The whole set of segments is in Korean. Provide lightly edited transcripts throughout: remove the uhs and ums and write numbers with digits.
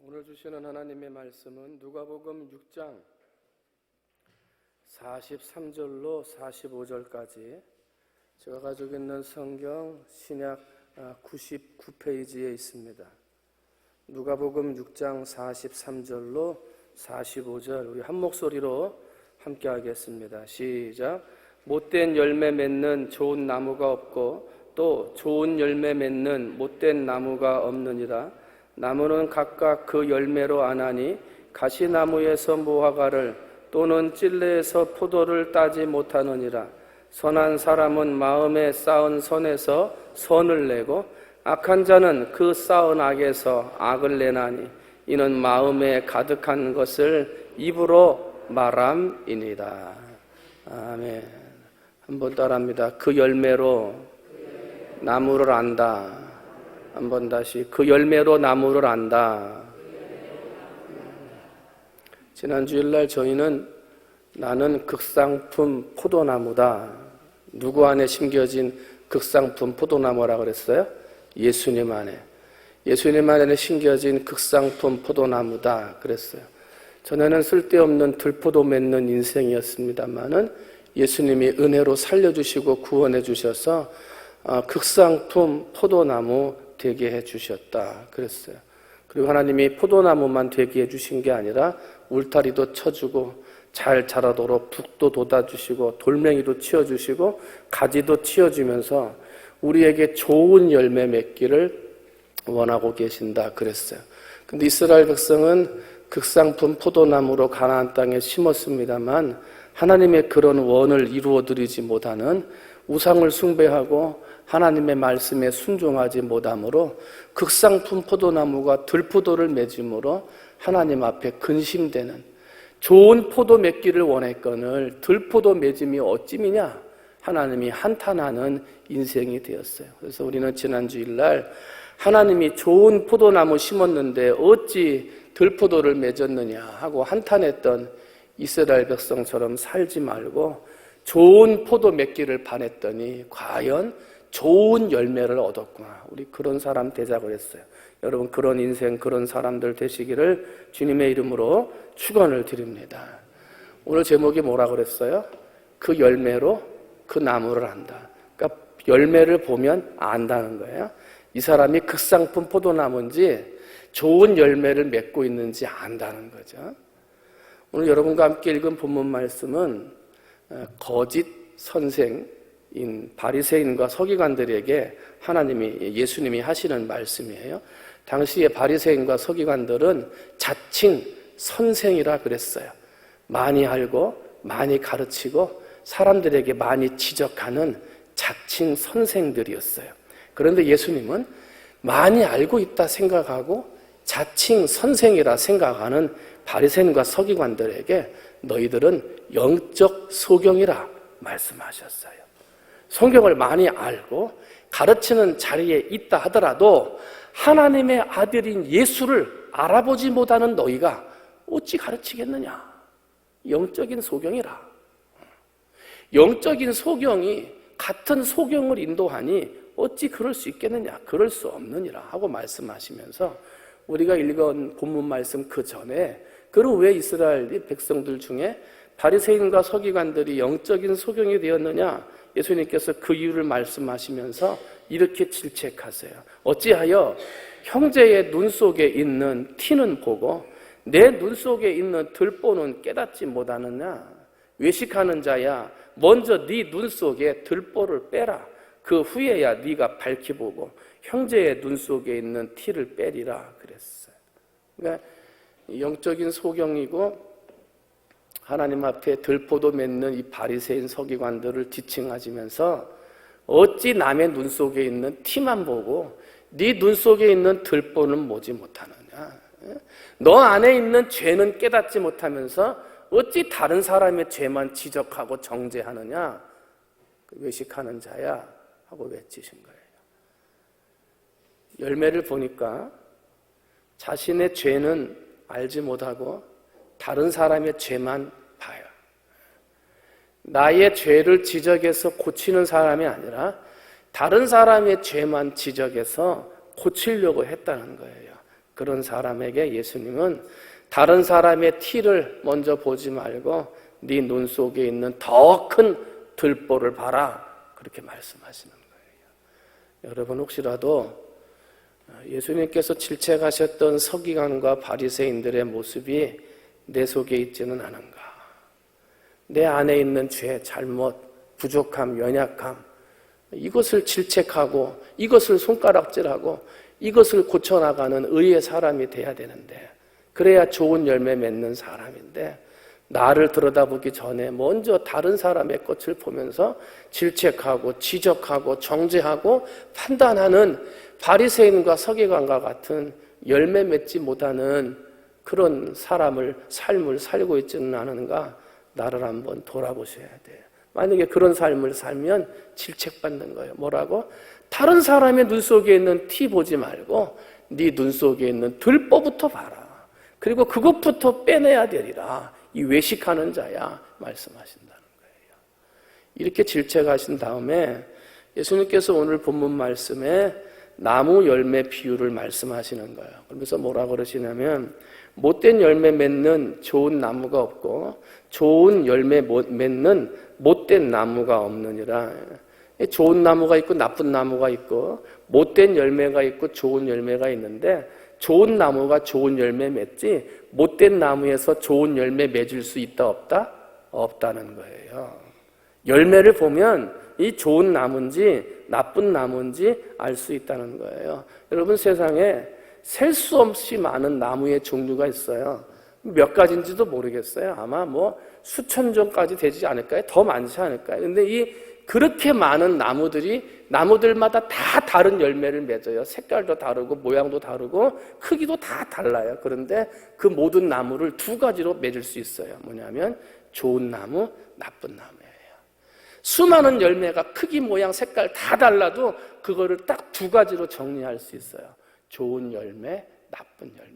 오늘 주시는 하나님의 말씀은 누가복음 6장 43절로 45절까지 제가 가지고 있는 성경 신약 99페이지에 있습니다. 누가복음 6장 43절로 45절 우리 한 목소리로 함께 하겠습니다. 시작. 못된 열매 맺는 좋은 나무가 없고 또 좋은 열매 맺는 못된 나무가 없느니라. 나무는 각각 그 열매로 아나니 가시나무에서 무화과를 또는 찔레에서 포도를 따지 못하느니라. 선한 사람은 마음에 쌓은 선에서 선을 내고 악한 자는 그 쌓은 악에서 악을 내나니 이는 마음에 가득한 것을 입으로 말함이니라. 아멘. 한번 따라합니다. 그 열매로 나무를 안다. 한번 다시 그 열매로 나무를 안다. 지난 주일날 저희는 나는 극상품 포도나무다. 누구 안에 심겨진 극상품 포도나무라고 그랬어요? 예수님 안에. 예수님 안에 심겨진 극상품 포도나무다 그랬어요. 전에는 쓸데없는 들포도 맺는 인생이었습니다만은 예수님이 은혜로 살려주시고 구원해 주셔서 극상품 포도나무 되게 해주셨다 그랬어요. 그리고 하나님이 포도나무만 되게 해주신 게 아니라 울타리도 쳐주고 잘 자라도록 북도 돋아주시고 돌멩이도 치워주시고 가지도 치워주면서 우리에게 좋은 열매 맺기를 원하고 계신다 그랬어요. 근데 이스라엘 백성은 극상품 포도나무로 가나안 땅에 심었습니다만 하나님의 그런 원을 이루어드리지 못하는 우상을 숭배하고 하나님의 말씀에 순종하지 못함으로 극상품 포도나무가 들포도를 맺음으로 하나님 앞에 근심되는 좋은 포도 맺기를 원했거늘 들포도 맺음이 어찌미냐 하나님이 한탄하는 인생이 되었어요. 그래서 우리는 지난 주일날 하나님이 좋은 포도나무 심었는데 어찌 들포도를 맺었느냐 하고 한탄했던 이스라엘 백성처럼 살지 말고 좋은 포도 맺기를 바랬더니 과연 좋은 열매를 얻었구나. 우리 그런 사람 되자고 했어요. 여러분 그런 인생 그런 사람들 되시기를 주님의 이름으로 축원을 드립니다. 오늘 제목이 뭐라고 그랬어요? 그 열매로 그 나무를 안다. 그러니까 열매를 보면 안다는 거예요. 이 사람이 극상품 포도나무인지 좋은 열매를 맺고 있는지 안다는 거죠. 오늘 여러분과 함께 읽은 본문 말씀은 거짓 선생인 바리새인과 서기관들에게 예수님이 하시는 말씀이에요. 당시에 바리새인과 서기관들은 자칭 선생이라 그랬어요. 많이 알고 많이 가르치고 사람들에게 많이 지적하는 자칭 선생들이었어요. 그런데 예수님은 많이 알고 있다 생각하고 자칭 선생이라 생각하는 바리새인과 서기관들에게 너희들은 영적 소경이라 말씀하셨어요. 성경을 많이 알고 가르치는 자리에 있다 하더라도 하나님의 아들인 예수를 알아보지 못하는 너희가 어찌 가르치겠느냐? 영적인 소경이라. 영적인 소경이 같은 소경을 인도하니 어찌 그럴 수 있겠느냐? 그럴 수 없느니라 하고 말씀하시면서 우리가 읽은 본문 말씀 그 전에 그럼 왜 이스라엘 백성들 중에 바리새인과 서기관들이 영적인 소경이 되었느냐? 예수님께서 그 이유를 말씀하시면서 이렇게 질책하세요. 어찌하여 형제의 눈 속에 있는 티는 보고 내 눈 속에 있는 들보는 깨닫지 못하느냐? 외식하는 자야 먼저 네 눈 속에 들보를 빼라. 그 후에야 네가 밝히 보고 형제의 눈 속에 있는 티를 빼리라 그랬어요. 그러니까 영적인 소경이고 하나님 앞에 들포도 맺는 이 바리새인 서기관들을 지칭하시면서 어찌 남의 눈 속에 있는 티만 보고 네 눈 속에 있는 들보는 보지 못하느냐? 너 안에 있는 죄는 깨닫지 못하면서 어찌 다른 사람의 죄만 지적하고 정죄하느냐? 외식하는 자야 하고 외치신 거예요. 열매를 보니까 자신의 죄는 알지 못하고 다른 사람의 죄만 봐요. 나의 죄를 지적해서 고치는 사람이 아니라 다른 사람의 죄만 지적해서 고치려고 했다는 거예요. 그런 사람에게 예수님은 다른 사람의 티를 먼저 보지 말고 네 눈 속에 있는 더 큰 들보를 봐라, 그렇게 말씀하시는 거예요. 여러분, 혹시라도 예수님께서 질책하셨던 서기관과 바리새인들의 모습이 내 속에 있지는 않은가? 내 안에 있는 죄, 잘못, 부족함, 연약함, 이것을 질책하고 이것을 손가락질하고 이것을 고쳐나가는 의의 사람이 돼야 되는데, 그래야 좋은 열매 맺는 사람인데, 나를 들여다보기 전에 먼저 다른 사람의 것을 보면서 질책하고 지적하고 정죄하고 판단하는 바리새인과 서기관과 같은 열매 맺지 못하는 그런 삶을 살고 있지는 않은가? 나를 한번 돌아보셔야 돼요. 만약에 그런 삶을 살면 질책받는 거예요. 뭐라고? 다른 사람의 눈 속에 있는 티 보지 말고 네 눈 속에 있는 들보부터 봐라. 그리고 그것부터 빼내야 되리라. 이 외식하는 자야, 말씀하신다는 거예요. 이렇게 질책하신 다음에 예수님께서 오늘 본문 말씀에 나무 열매 비유를 말씀하시는 거예요. 그러면서 뭐라 그러시냐면, 못된 열매 맺는 좋은 나무가 없고 좋은 열매 맺는 못된 나무가 없느니라. 좋은 나무가 있고 나쁜 나무가 있고 못된 열매가 있고 좋은 열매가 있는데, 좋은 나무가 좋은 열매 맺지 못된 나무에서 좋은 열매 맺을 수 있다 없다? 없다는 거예요. 열매를 보면 이 좋은 나무인지 나쁜 나무인지 알 수 있다는 거예요. 여러분, 세상에 셀 수 없이 많은 나무의 종류가 있어요. 몇 가지인지도 모르겠어요. 아마 수천 종까지 되지 않을까요? 더 많지 않을까요? 근데 그렇게 많은 나무들마다 다 다른 열매를 맺어요. 색깔도 다르고 모양도 다르고 크기도 다 달라요. 그런데 그 모든 나무를 두 가지로 맺을 수 있어요. 뭐냐면 좋은 나무, 나쁜 나무예요. 수많은 열매가 크기, 모양, 색깔 다 달라도 그거를 딱 두 가지로 정리할 수 있어요. 좋은 열매, 나쁜 열매예요.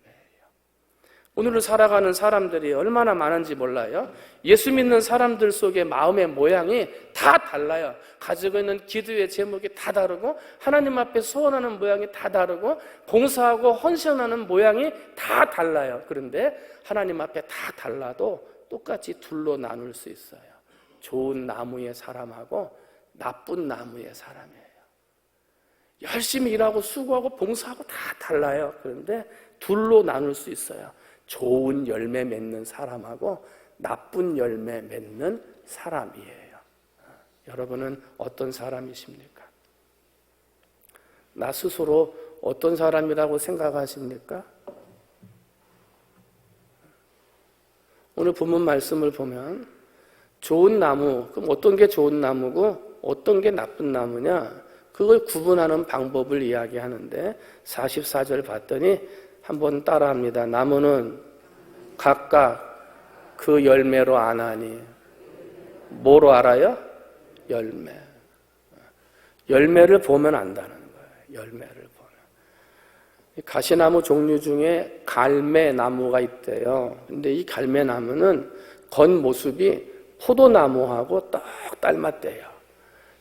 오늘을 살아가는 사람들이 얼마나 많은지 몰라요. 예수 믿는 사람들 속에 마음의 모양이 다 달라요. 가지고 있는 기도의 제목이 다 다르고 하나님 앞에 소원하는 모양이 다 다르고 봉사하고 헌신하는 모양이 다 달라요. 그런데 하나님 앞에 다 달라도 똑같이 둘로 나눌 수 있어요. 좋은 나무의 사람하고 나쁜 나무의 사람이에요. 열심히 일하고 수고하고 봉사하고 다 달라요. 그런데 둘로 나눌 수 있어요. 좋은 열매 맺는 사람하고 나쁜 열매 맺는 사람이에요. 여러분은 어떤 사람이십니까? 나 스스로 어떤 사람이라고 생각하십니까? 오늘 본문 말씀을 보면 좋은 나무, 그럼 어떤 게 좋은 나무고 어떤 게 나쁜 나무냐? 그걸 구분하는 방법을 이야기하는데 44절 봤더니 한번 따라합니다. 나무는 각각 그 열매로 아나니. 뭐로 알아요? 열매. 열매를 보면 안다는 거예요. 열매를 보면. 가시나무 종류 중에 갈매나무가 있대요. 근데 이 갈매나무는 겉모습이 포도나무하고 똑 닮았대요.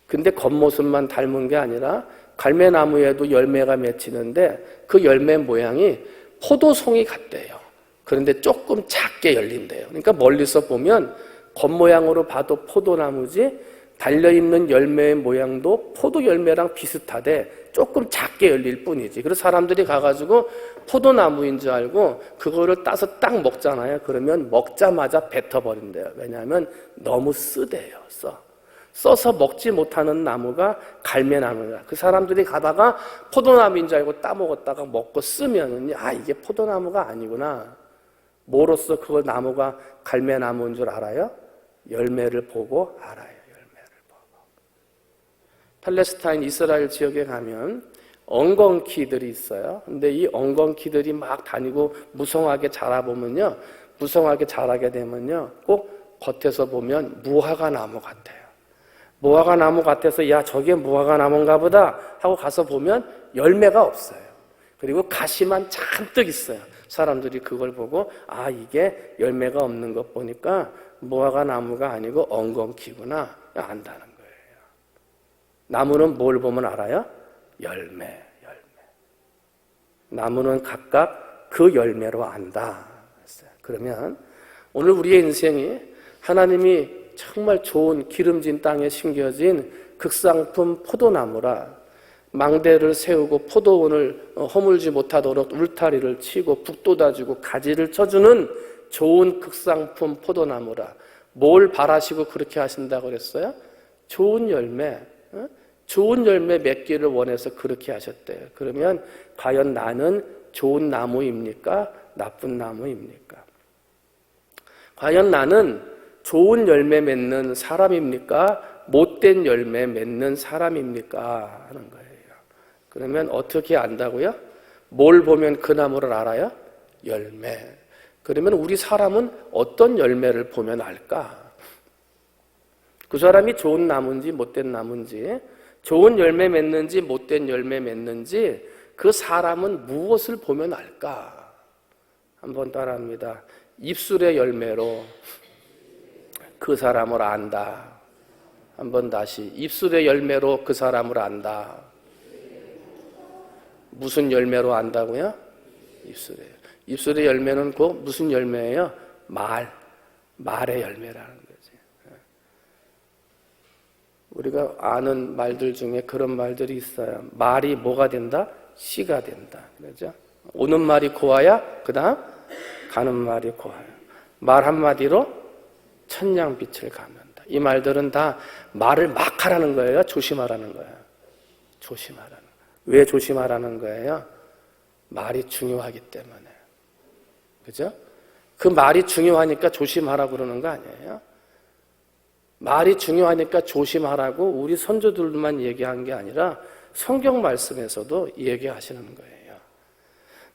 근데 겉모습만 닮은 게 아니라 갈매나무에도 열매가 맺히는데 그 열매 모양이 포도송이 같대요. 그런데 조금 작게 열린대요. 그러니까 멀리서 보면 겉모양으로 봐도 포도나무지 달려있는 열매의 모양도 포도 열매랑 비슷하되 조금 작게 열릴 뿐이지. 그래서 사람들이 가가지고 포도나무인 줄 알고 그거를 따서 딱 먹잖아요. 그러면 먹자마자 뱉어버린대요. 왜냐하면 너무 쓰대요. 써서 먹지 못하는 나무가 갈매나무야. 그 사람들이 가다가 포도나무인 줄 알고 따먹었다가 먹고 쓰면은 이게 포도나무가 아니구나. 뭐로써 그걸 나무가 갈매나무인 줄 알아요? 열매를 보고 알아요. 열매를 보고. 팔레스타인 이스라엘 지역에 가면 엉겅퀴들이 있어요. 근데 이 엉겅퀴들이 막 다니고 무성하게 자라보면요, 무성하게 자라게 되면요, 꼭 겉에서 보면 무화과 나무 같아요. 무화과 나무 같아서 저게 무화과 나무인가 보다 하고 가서 보면 열매가 없어요. 그리고 가시만 잔뜩 있어요. 사람들이 그걸 보고 이게 열매가 없는 것 보니까 무화과 나무가 아니고 엉겅퀴구나 안다는 거예요. 나무는 뭘 보면 알아요? 열매. 나무는 각각 그 열매로 안다. 그러면 오늘 우리의 인생이 하나님이 정말 좋은 기름진 땅에 심겨진 극상품 포도나무라 망대를 세우고 포도원을 허물지 못하도록 울타리를 치고 북돋아주고 가지를 쳐주는 좋은 극상품 포도나무라. 뭘 바라시고 그렇게 하신다고 그랬어요? 좋은 열매, 좋은 열매 맺기를 원해서 그렇게 하셨대요. 그러면 과연 나는 좋은 나무입니까? 나쁜 나무입니까? 과연 나는 좋은 열매 맺는 사람입니까? 못된 열매 맺는 사람입니까? 하는 거예요. 그러면 어떻게 안다고요? 뭘 보면 그 나무를 알아요? 열매. 그러면 우리 사람은 어떤 열매를 보면 알까? 그 사람이 좋은 나무인지 못된 나무인지, 좋은 열매 맺는지 못된 열매 맺는지 그 사람은 무엇을 보면 알까? 한번 따라합니다. 입술의 열매로 그 사람을 안다. 한번 다시. 입술의 열매로 그 사람을 안다. 무슨 열매로 안다고요? 입술이에요. 입술의 열매는 곧 무슨 열매예요? 말의 열매라는 거지. 우리가 아는 말들 중에 그런 말들이 있어요. 말이 뭐가 된다? 씨가 된다. 그러죠? 오는 말이 고와야 그 다음 가는 말이 고와요. 말 한마디로 천냥빛을 감는다. 이 말들은 다 말을 막 하라는 거예요? 조심하라는 거예요? 조심하라는 거예요. 왜 조심하라는 거예요? 말이 중요하기 때문에. 그죠? 그 말이 중요하니까 조심하라고 그러는 거 아니에요? 말이 중요하니까 조심하라고 우리 선조들만 얘기한 게 아니라 성경 말씀에서도 얘기하시는 거예요.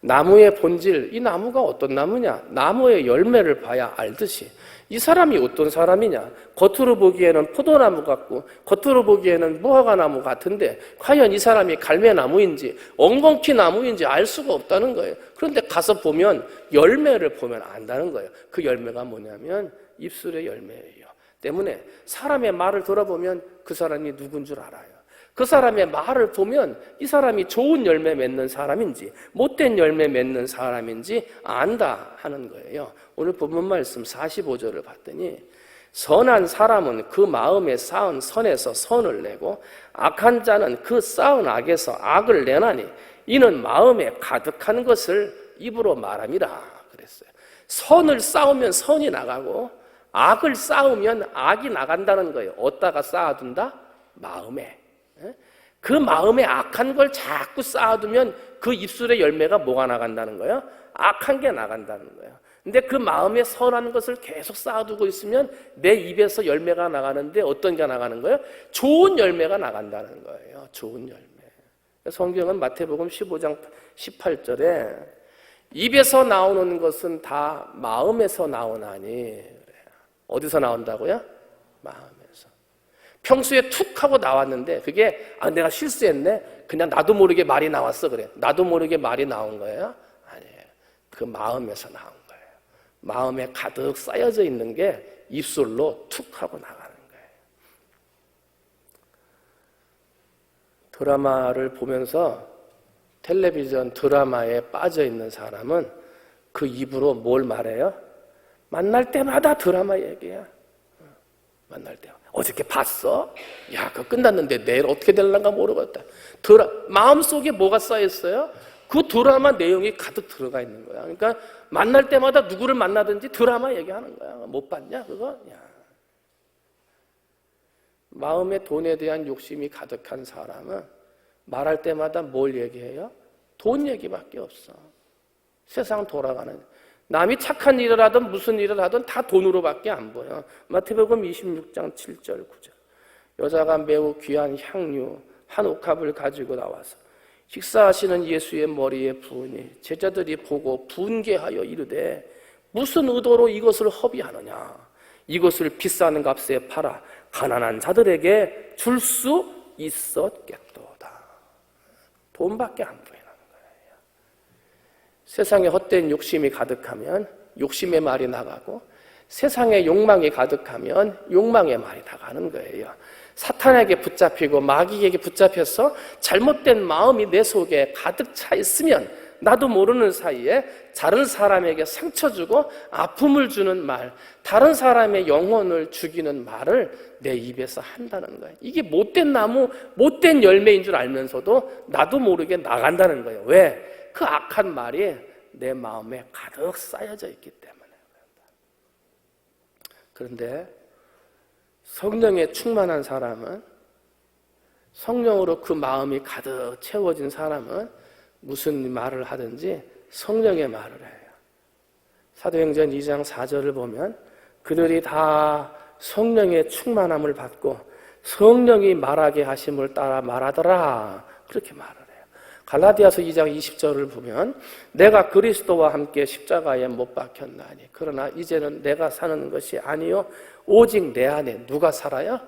나무의 본질, 이 나무가 어떤 나무냐? 나무의 열매를 봐야 알듯이 이 사람이 어떤 사람이냐? 겉으로 보기에는 포도나무 같고 겉으로 보기에는 무화과나무 같은데 과연 이 사람이 갈매나무인지 엉겅퀴 나무인지 알 수가 없다는 거예요. 그런데 가서 보면 열매를 보면 안다는 거예요. 그 열매가 뭐냐면 입술의 열매예요. 때문에 사람의 말을 들어보면 그 사람이 누군 줄 알아요. 그 사람의 말을 보면 이 사람이 좋은 열매 맺는 사람인지 못된 열매 맺는 사람인지 안다 하는 거예요. 오늘 본문 말씀 45절을 봤더니 선한 사람은 그 마음에 쌓은 선에서 선을 내고 악한 자는 그 쌓은 악에서 악을 내나니 이는 마음에 가득한 것을 입으로 말함이라 그랬어요. 선을 쌓으면 선이 나가고 악을 쌓으면 악이 나간다는 거예요. 어디다가 쌓아둔다? 마음에. 그 마음에 악한 걸 자꾸 쌓아두면 그 입술의 열매가 뭐가 나간다는 거예요? 악한 게 나간다는 거예요. 근데 그 마음에 선한 것을 계속 쌓아두고 있으면 내 입에서 열매가 나가는데 어떤 게 나가는 거예요? 좋은 열매가 나간다는 거예요. 좋은 열매. 성경은 마태복음 15장 18절에 입에서 나오는 것은 다 마음에서 나오나니 어디서 나온다고요? 마음에서. 평소에 툭 하고 나왔는데 그게 내가 실수했네. 그냥 나도 모르게 말이 나왔어 그래. 나도 모르게 말이 나온 거예요? 아니에요. 그 마음에서 나온 거예요. 마음에 가득 쌓여져 있는 게 입술로 툭 하고 나가는 거예요. 드라마를 보면서 텔레비전 드라마에 빠져 있는 사람은 그 입으로 뭘 말해요? 만날 때마다 드라마 얘기야. 만날 때마다. 어저께 봤어? 야, 그거 끝났는데 내일 어떻게 될란가 모르겠다. 마음속에 뭐가 쌓였어요? 그 드라마 내용이 가득 들어가 있는 거야. 그러니까 만날 때마다 누구를 만나든지 드라마 얘기하는 거야. 못 봤냐, 그거? 야. 마음에 돈에 대한 욕심이 가득한 사람은 말할 때마다 뭘 얘기해요? 돈 얘기밖에 없어. 세상 돌아가는. 남이 착한 일을 하든 무슨 일을 하든 다 돈으로밖에 안 보여. 마태복음 26장 7절 9절. 여자가 매우 귀한 향유 한 옥합을 가지고 나와서 식사하시는 예수의 머리에 부으니 제자들이 보고 분개하여 이르되 무슨 의도로 이것을 허비하느냐. 이것을 비싼 값에 팔아 가난한 자들에게 줄 수 있었겠도다. 돈밖에 안 보이는 거예요. 세상에 헛된 욕심이 가득하면 욕심의 말이 나가고 세상에 욕망이 가득하면 욕망의 말이 나가는 거예요. 사탄에게 붙잡히고 마귀에게 붙잡혀서 잘못된 마음이 내 속에 가득 차 있으면 나도 모르는 사이에 다른 사람에게 상처 주고 아픔을 주는 말, 다른 사람의 영혼을 죽이는 말을 내 입에서 한다는 거예요. 이게 못된 나무, 못된 열매인 줄 알면서도 나도 모르게 나간다는 거예요. 왜? 그 악한 말이 내 마음에 가득 쌓여져 있기 때문에. 그런데 성령에 충만한 사람은, 성령으로 그 마음이 가득 채워진 사람은 무슨 말을 하든지 성령의 말을 해요. 사도행전 2장 4절을 보면 그들이 다 성령의 충만함을 받고 성령이 말하게 하심을 따라 말하더라, 그렇게 말을 해요. 갈라디아서 2장 20절을 보면 내가 그리스도와 함께 십자가에 못 박혔나니 그러나 이제는 내가 사는 것이 아니요 오직 내 안에 누가 살아요?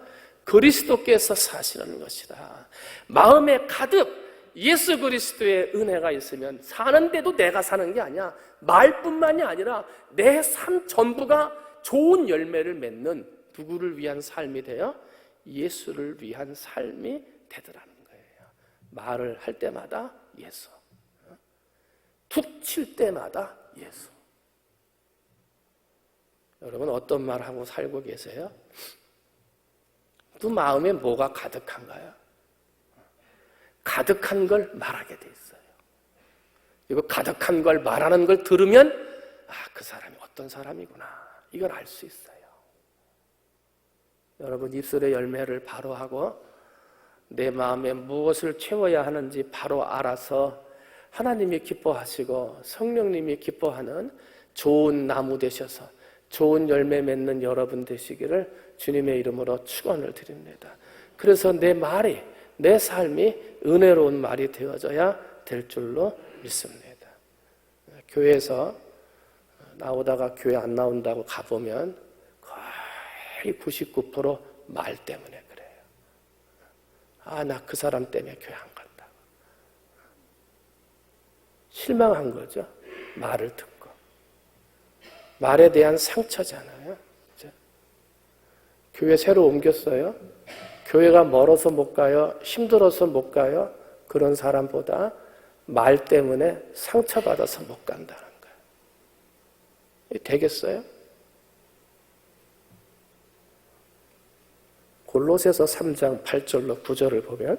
그리스도께서 사시는 것이다. 마음에 가득 예수 그리스도의 은혜가 있으면 사는데도 내가 사는 게 아니야. 말뿐만이 아니라 내 삶 전부가 좋은 열매를 맺는, 누구를 위한 삶이 되어? 예수를 위한 삶이 되더라는 거예요. 말을 할 때마다 예수, 툭 칠 때마다 예수. 여러분 어떤 말하고 살고 계세요? 또 마음에 뭐가 가득한가요? 가득한 걸 말하게 돼 있어요. 이거 가득한 걸 말하는 걸 들으면 그 사람이 어떤 사람이구나, 이걸 알 수 있어요. 여러분 입술의 열매를 바로 하고 내 마음에 무엇을 채워야 하는지 바로 알아서 하나님이 기뻐하시고 성령님이 기뻐하는 좋은 나무 되셔서 좋은 열매 맺는 여러분 되시기를 주님의 이름으로 축원을 드립니다. 그래서 내 말이, 내 삶이 은혜로운 말이 되어져야 될 줄로 믿습니다. 교회에서 나오다가 교회 안 나온다고 가보면 거의 99% 말 때문에 그래요. 나 그 사람 때문에 교회 안 간다. 실망한 거죠. 말을 듣고. 말에 대한 상처잖아요. 그렇죠? 교회 새로 옮겼어요. 교회가 멀어서 못 가요. 힘들어서 못 가요. 그런 사람보다 말 때문에 상처받아서 못 간다는 거예요. 되겠어요? 골로새서 3장 8절로 9절을 보면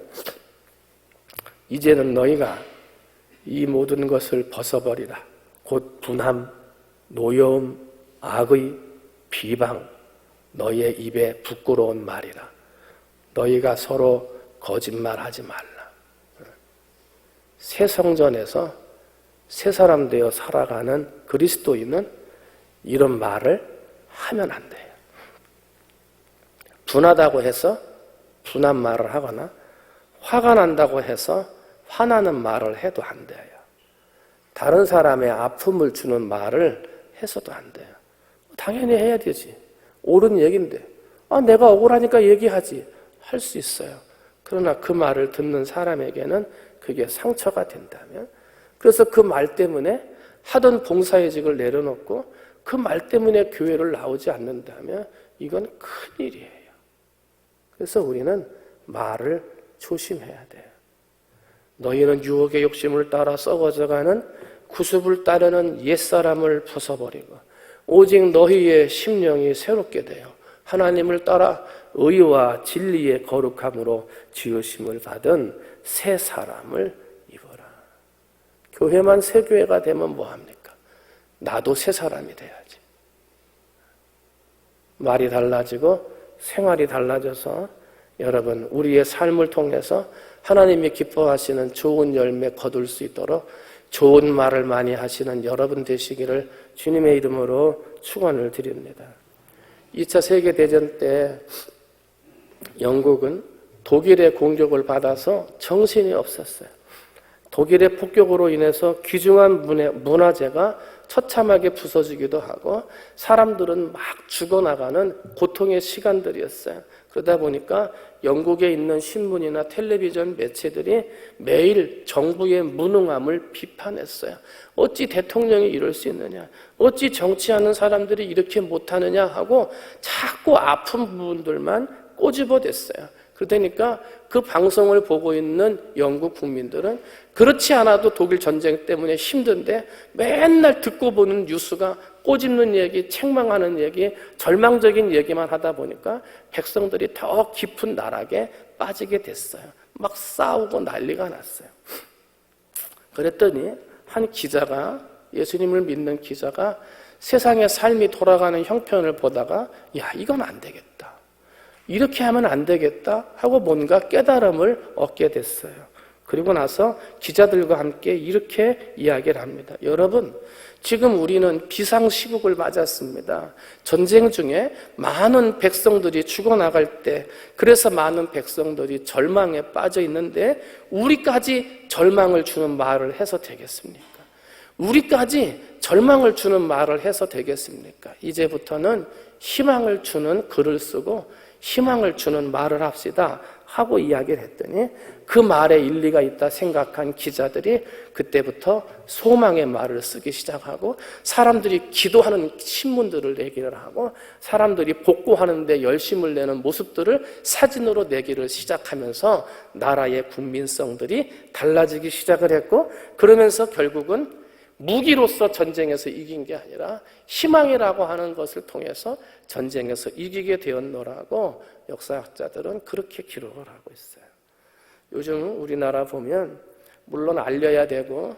이제는 너희가 이 모든 것을 벗어버리라. 곧 분함, 노여움, 악의, 비방, 너희의 입에 부끄러운 말이라. 너희가 서로 거짓말하지 말라. 새 성전에서 새 사람 되어 살아가는 그리스도인은 이런 말을 하면 안 돼요. 분하다고 해서 분한 말을 하거나 화가 난다고 해서 화나는 말을 해도 안 돼요. 다른 사람의 아픔을 주는 말을 해서도 안 돼요. 당연히 해야 되지. 옳은 얘기인데 내가 억울하니까 얘기하지. 할 수 있어요. 그러나 그 말을 듣는 사람에게는 그게 상처가 된다면, 그래서 그 말 때문에 하던 봉사의직을 내려놓고 그 말 때문에 교회를 나오지 않는다면 이건 큰일이에요. 그래서 우리는 말을 조심해야 돼요. 너희는 유혹의 욕심을 따라 썩어져가는 구습을 따르는 옛사람을 벗어버리고 오직 너희의 심령이 새롭게 되어 하나님을 따라 의와 진리의 거룩함으로 지으심을 받은 새 사람을 입어라. 교회만 새 교회가 되면 뭐합니까? 나도 새 사람이 돼야지. 말이 달라지고 생활이 달라져서 여러분 우리의 삶을 통해서 하나님이 기뻐하시는 좋은 열매 거둘 수 있도록 좋은 말을 많이 하시는 여러분 되시기를 주님의 이름으로 축원을 드립니다. 2차 세계대전 때 영국은 독일의 공격을 받아서 정신이 없었어요. 독일의 폭격으로 인해서 귀중한 문화재가 처참하게 부서지기도 하고 사람들은 막 죽어나가는 고통의 시간들이었어요. 그러다 보니까 영국에 있는 신문이나 텔레비전 매체들이 매일 정부의 무능함을 비판했어요. 어찌 대통령이 이럴 수 있느냐, 어찌 정치하는 사람들이 이렇게 못하느냐 하고 자꾸 아픈 부분들만 꼬집어댔어요. 그러니까 그 방송을 보고 있는 영국 국민들은 그렇지 않아도 독일 전쟁 때문에 힘든데 맨날 듣고 보는 뉴스가 꼬집는 얘기, 책망하는 얘기, 절망적인 얘기만 하다 보니까 백성들이 더 깊은 나락에 빠지게 됐어요. 막 싸우고 난리가 났어요. 그랬더니 한 기자가, 예수님을 믿는 기자가 세상의 삶이 돌아가는 형편을 보다가 야, 이건 안 되겠다. 이렇게 하면 안 되겠다 하고 뭔가 깨달음을 얻게 됐어요. 그리고 나서 기자들과 함께 이렇게 이야기를 합니다. 여러분, 지금 우리는 비상시국을 맞았습니다. 전쟁 중에 많은 백성들이 죽어나갈 때, 그래서 많은 백성들이 절망에 빠져 있는데 우리까지 절망을 주는 말을 해서 되겠습니까? 우리까지 절망을 주는 말을 해서 되겠습니까? 이제부터는 희망을 주는 글을 쓰고 희망을 주는 말을 합시다 하고 이야기를 했더니 그 말에 일리가 있다 생각한 기자들이 그때부터 소망의 말을 쓰기 시작하고 사람들이 기도하는 신문들을 내기를 하고 사람들이 복고하는 데 열심을 내는 모습들을 사진으로 내기를 시작하면서 나라의 국민성들이 달라지기 시작을 했고 그러면서 결국은 무기로서 전쟁에서 이긴 게 아니라 희망이라고 하는 것을 통해서 전쟁에서 이기게 되었노라고 역사학자들은 그렇게 기록을 하고 있어요. 요즘 우리나라 보면 물론 알려야 되고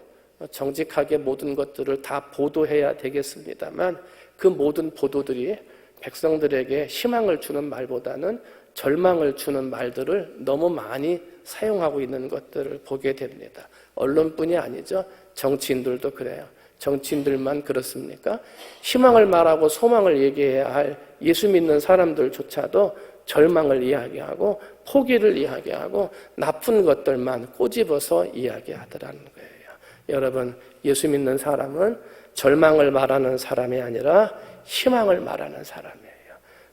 정직하게 모든 것들을 다 보도해야 되겠습니다만 그 모든 보도들이 백성들에게 희망을 주는 말보다는 절망을 주는 말들을 너무 많이 사용하고 있는 것들을 보게 됩니다. 언론뿐이 아니죠. 정치인들도 그래요. 정치인들만 그렇습니까? 희망을 말하고 소망을 얘기해야 할 예수 믿는 사람들조차도 절망을 이야기하고 포기를 이야기하고 나쁜 것들만 꼬집어서 이야기하더라는 거예요. 여러분, 예수 믿는 사람은 절망을 말하는 사람이 아니라 희망을 말하는 사람이에요.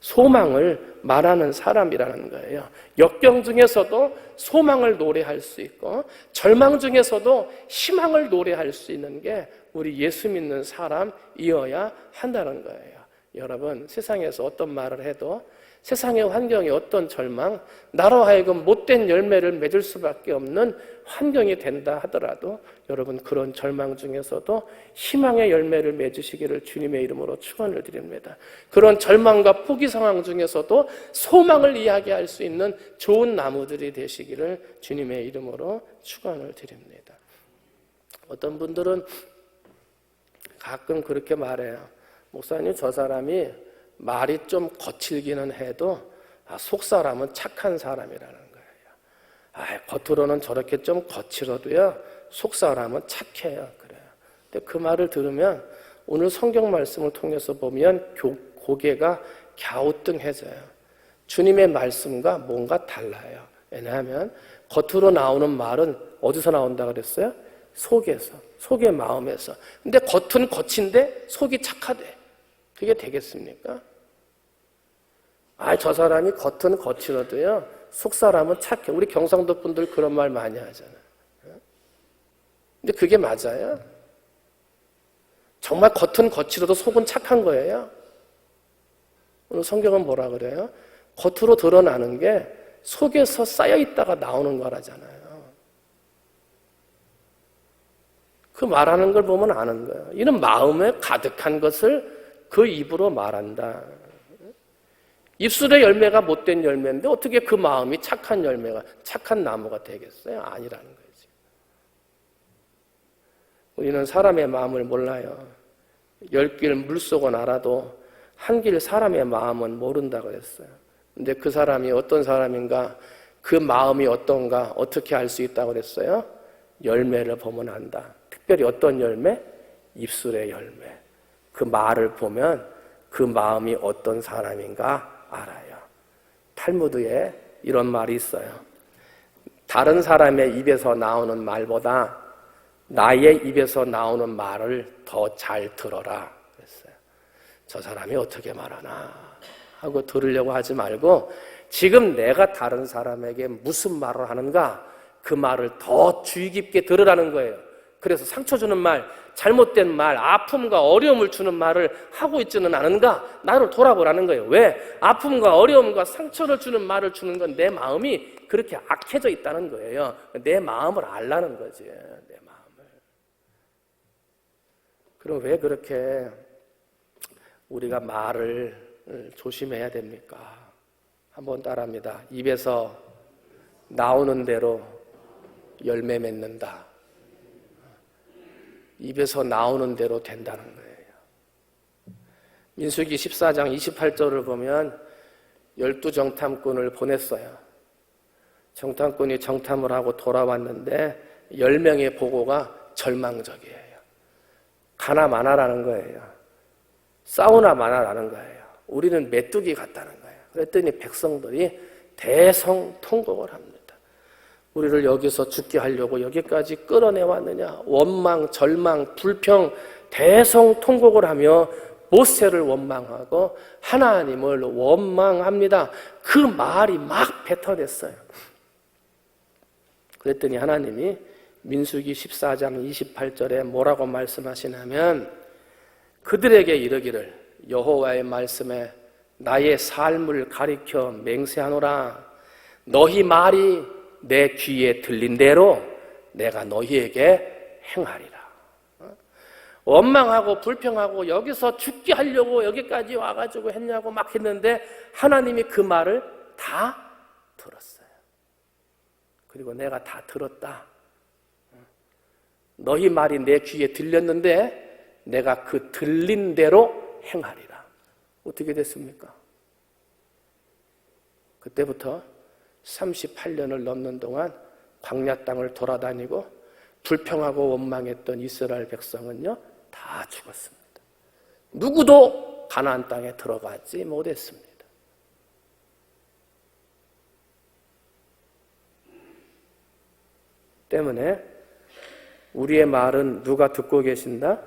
소망을 말하는 사람이라는 거예요. 역경 중에서도 소망을 노래할 수 있고 절망 중에서도 희망을 노래할 수 있는 게 우리 예수 믿는 사람이어야 한다는 거예요. 여러분, 세상에서 어떤 말을 해도 세상의 환경이 어떤 절망, 나로 하여금 못된 열매를 맺을 수밖에 없는 환경이 된다 하더라도 여러분 그런 절망 중에서도 희망의 열매를 맺으시기를 주님의 이름으로 축원을 드립니다. 그런 절망과 포기 상황 중에서도 소망을 이야기할 수 있는 좋은 나무들이 되시기를 주님의 이름으로 축원을 드립니다. 어떤 분들은 가끔 그렇게 말해요. 목사님, 저 사람이 말이 좀 거칠기는 해도 속 사람은 착한 사람이라는 거예요. 겉으로는 저렇게 좀 거칠어도요 속 사람은 착해요. 그래요. 근데 그 말을 들으면 오늘 성경 말씀을 통해서 보면 고개가 갸우뚱해져요. 주님의 말씀과 뭔가 달라요. 왜냐하면 겉으로 나오는 말은 어디서 나온다 그랬어요? 속에서, 속의 마음에서. 근데 겉은 거친데 속이 착하대. 그게 되겠습니까? 저 사람이 겉은 거칠어도요 속 사람은 착해. 우리 경상도 분들 그런 말 많이 하잖아요. 근데 그게 맞아요? 정말 겉은 거칠어도 속은 착한 거예요? 오늘 성경은 뭐라 그래요? 겉으로 드러나는 게 속에서 쌓여있다가 나오는 거라잖아요. 그 말하는 걸 보면 아는 거예요. 이는 마음에 가득한 것을 그 입으로 말한다. 입술의 열매가 못된 열매인데 어떻게 그 마음이 착한 열매가, 착한 나무가 되겠어요? 아니라는 거지. 우리는 사람의 마음을 몰라요. 10길 물속은 알아도 한 길 사람의 마음은 모른다 그랬어요. 근데 그 사람이 어떤 사람인가, 그 마음이 어떤가 어떻게 알 수 있다고 그랬어요? 열매를 보면 안다. 특별히 어떤 열매? 입술의 열매. 그 말을 보면 그 마음이 어떤 사람인가 알아요. 탈무드에 이런 말이 있어요. 다른 사람의 입에서 나오는 말보다 나의 입에서 나오는 말을 더 잘 들어라 그랬어요. 저 사람이 어떻게 말하나 하고 들으려고 하지 말고 지금 내가 다른 사람에게 무슨 말을 하는가 그 말을 더 주의 깊게 들으라는 거예요. 그래서 상처 주는 말, 잘못된 말, 아픔과 어려움을 주는 말을 하고 있지는 않은가? 나를 돌아보라는 거예요. 왜? 아픔과 어려움과 상처를 주는 말을 주는 건 내 마음이 그렇게 악해져 있다는 거예요. 내 마음을 알라는 거지. 내 마음을. 그럼 왜 그렇게 우리가 말을 조심해야 됩니까? 한번 따라합니다. 입에서 나오는 대로 열매 맺는다. 입에서 나오는 대로 된다는 거예요. 민수기 14장 28절을 보면 12정탐꾼을 보냈어요. 정탐꾼이 정탐을 하고 돌아왔는데 10명의 보고가 절망적이에요. 가나 마나라는 거예요. 싸우나 마나라는 거예요. 우리는 메뚜기 같다는 거예요. 그랬더니 백성들이 대성통곡을 합니다. 우리를 여기서 죽게 하려고 여기까지 끌어내왔느냐. 원망, 절망, 불평, 대성통곡을 하며 모세를 원망하고 하나님을 원망합니다. 그 말이 막 뱉어냈어요. 그랬더니 하나님이 민수기 14장 28절에 뭐라고 말씀하시냐면 그들에게 이르기를 여호와의 말씀에 나의 삶을 가리켜 맹세하노라. 너희 말이 내 귀에 들린 대로 내가 너희에게 행하리라. 원망하고 불평하고 여기서 죽게 하려고 여기까지 와가지고 했냐고 막 했는데 하나님이 그 말을 다 들었어요. 그리고 내가 다 들었다. 너희 말이 내 귀에 들렸는데 내가 그 들린 대로 행하리라. 어떻게 됐습니까? 그때부터 38년을 넘는 동안 광야 땅을 돌아다니고 불평하고 원망했던 이스라엘 백성은요 다 죽었습니다. 누구도 가나안 땅에 들어가지 못했습니다. 때문에 우리의 말은 누가 듣고 계신다?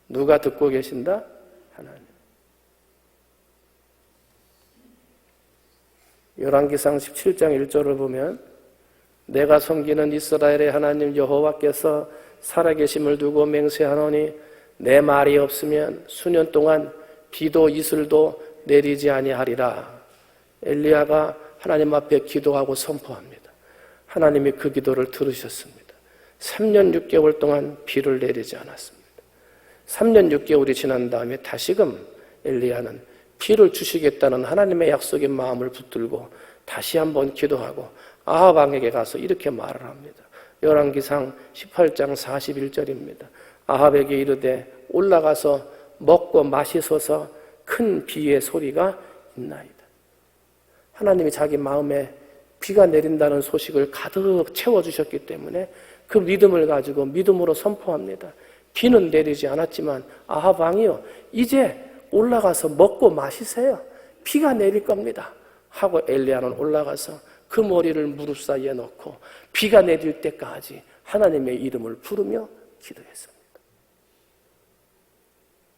누가 듣고 계신다? 하나님. 열왕기상 17장 1절을 보면 내가 섬기는 이스라엘의 하나님 여호와께서 살아계심을 두고 맹세하노니 내 말이 없으면 수년 동안 비도 이슬도 내리지 아니하리라. 엘리야가 하나님 앞에 기도하고 선포합니다. 하나님이 그 기도를 들으셨습니다. 3년 6개월 동안 비를 내리지 않았습니다. 3년 6개월이 지난 다음에 다시금 엘리야는 비를 주시겠다는 하나님의 약속의 마음을 붙들고 다시 한번 기도하고 아합 왕에게 가서 이렇게 말을 합니다. 열왕기상 18장 41절입니다. 아합에게 이르되 올라가서 먹고 마시소서 큰 비의 소리가 있나이다. 하나님이 자기 마음에 비가 내린다는 소식을 가득 채워주셨기 때문에 그 믿음을 가지고 믿음으로 선포합니다. 비는 내리지 않았지만 아합 왕이요 이제 올라가서 먹고 마시세요. 비가 내릴 겁니다. 하고 엘리야는 올라가서 그 머리를 무릎 사이에 넣고 비가 내릴 때까지 하나님의 이름을 부르며 기도했습니다.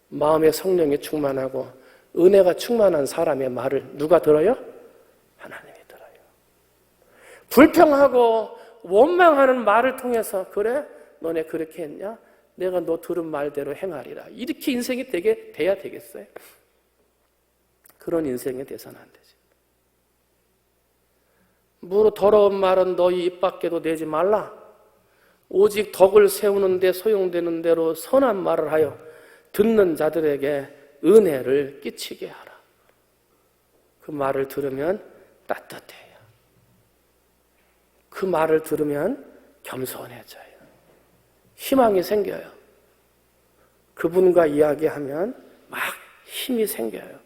마음에 성령이 충만하고 은혜가 충만한 사람의 말을 누가 들어요? 하나님이 들어요. 불평하고 원망하는 말을 통해서 그래? 너네 그렇게 했냐? 내가 너 들은 말대로 행하리라. 이렇게 인생이 돼야 되겠어요? 그런 인생이 돼서는 안 되지. 무릇 더러운 말은 너희 입 밖에도 내지 말라. 오직 덕을 세우는 데 소용되는 대로 선한 말을 하여 듣는 자들에게 은혜를 끼치게 하라. 그 말을 들으면 따뜻해요. 그 말을 들으면 겸손해져요. 희망이 생겨요. 그분과 이야기하면 막 힘이 생겨요.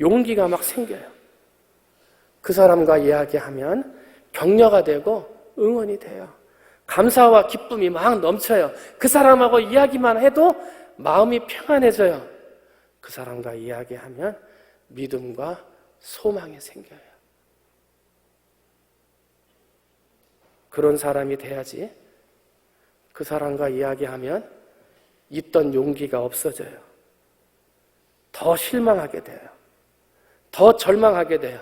용기가 막 생겨요. 그 사람과 이야기하면 격려가 되고 응원이 돼요. 감사와 기쁨이 막 넘쳐요. 그 사람하고 이야기만 해도 마음이 평안해져요. 그 사람과 이야기하면 믿음과 소망이 생겨요. 그런 사람이 돼야지 그 사람과 이야기하면 있던 용기가 없어져요. 더 실망하게 돼요. 더 절망하게 돼요.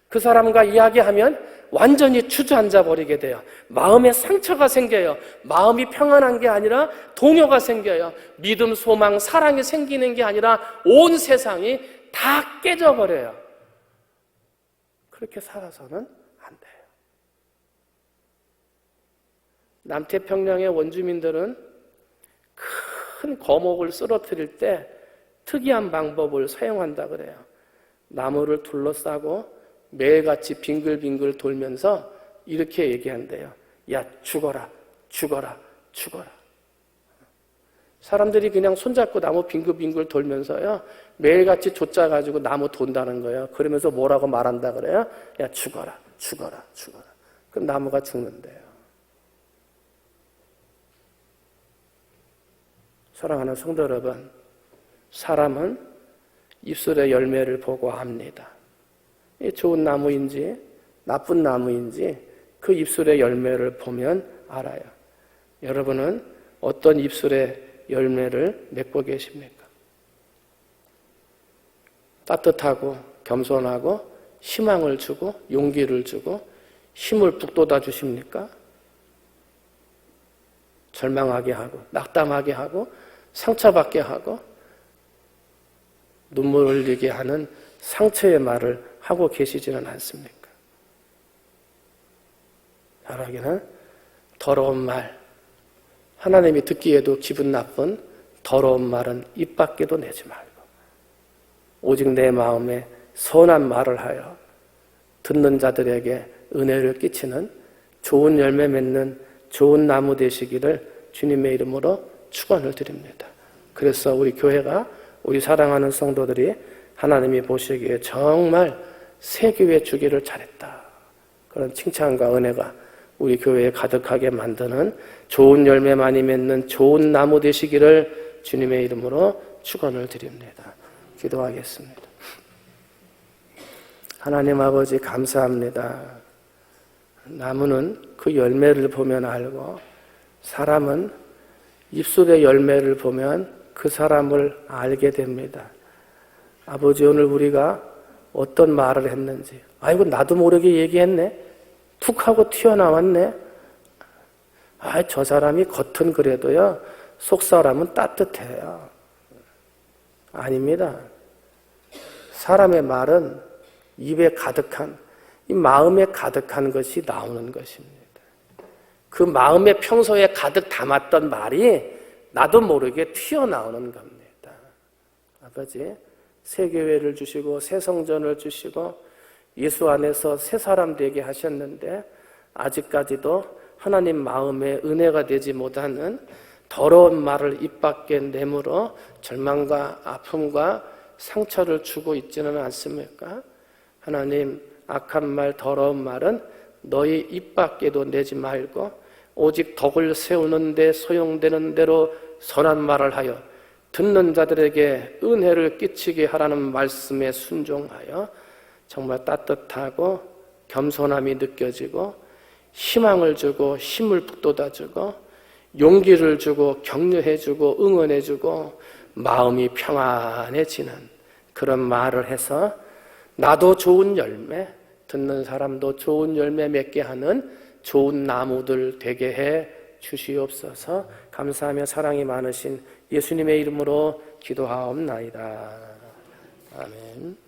그 사람과 이야기하면 완전히 주저앉아 버리게 돼요. 마음에 상처가 생겨요. 마음이 평안한 게 아니라 동요가 생겨요. 믿음, 소망, 사랑이 생기는 게 아니라 온 세상이 다 깨져버려요. 그렇게 살아서는 안 돼요. 남태평양의 원주민들은 큰 거목을 쓰러뜨릴 때 특이한 방법을 사용한다 그래요. 나무를 둘러싸고 매일같이 빙글빙글 돌면서 이렇게 얘기한대요. 야, 죽어라, 죽어라, 죽어라. 사람들이 그냥 손잡고 나무 빙글빙글 돌면서요, 매일같이 쫓아가지고 나무 돈다는 거예요. 그러면서 뭐라고 말한다 그래요? 야, 죽어라, 죽어라, 죽어라. 그럼 나무가 죽는데요. 사랑하는 성도 여러분, 사람은 입술의 열매를 보고 압니다. 좋은 나무인지 나쁜 나무인지 그 입술의 열매를 보면 알아요. 여러분은 어떤 입술의 열매를 맺고 계십니까? 따뜻하고 겸손하고 희망을 주고 용기를 주고 힘을 북돋아 주십니까? 절망하게 하고 낙담하게 하고 상처받게 하고 눈물 흘리게 하는 상처의 말을 하고 계시지는 않습니까? 말하기는 더러운 말, 하나님이 듣기에도 기분 나쁜 더러운 말은 입 밖에도 내지 말고 오직 내 마음에 선한 말을 하여 듣는 자들에게 은혜를 끼치는 좋은 열매 맺는 좋은 나무 되시기를 주님의 이름으로 축원을 드립니다. 그래서 우리 교회가 우리 사랑하는 성도들이 하나님이 보시기에 정말 새 교회 주기를 잘했다. 그런 칭찬과 은혜가 우리 교회에 가득하게 만드는 좋은 열매 많이 맺는 좋은 나무 되시기를 주님의 이름으로 축원을 드립니다. 기도하겠습니다. 하나님 아버지 감사합니다. 나무는 그 열매를 보면 알고 사람은 입술의 열매를 보면 그 사람을 알게 됩니다. 아버지, 오늘 우리가 어떤 말을 했는지, 아이고 나도 모르게 얘기했네, 툭 하고 튀어나왔네, 저 사람이 겉은 그래도요 속사람은 따뜻해요. 아닙니다. 사람의 말은 입에 가득한, 이 마음에 가득한 것이 나오는 것입니다. 그 마음에 평소에 가득 담았던 말이 나도 모르게 튀어나오는 겁니다. 아버지, 새 교회를 주시고 새 성전을 주시고 예수 안에서 새 사람 되게 하셨는데 아직까지도 하나님 마음에 은혜가 되지 못하는 더러운 말을 입 밖에 내물어 절망과 아픔과 상처를 주고 있지는 않습니까? 하나님, 악한 말, 더러운 말은 너희 입 밖에도 내지 말고 오직 덕을 세우는 데 소용되는 대로 선한 말을 하여 듣는 자들에게 은혜를 끼치게 하라는 말씀에 순종하여 정말 따뜻하고 겸손함이 느껴지고 희망을 주고 힘을 북돋아주고 용기를 주고 격려해주고 응원해주고 마음이 평안해지는 그런 말을 해서 나도 좋은 열매, 듣는 사람도 좋은 열매 맺게 하는 좋은 나무들 되게 해 주시옵소서. 감사하며 사랑이 많으신 예수님의 이름으로 기도하옵나이다. 아멘.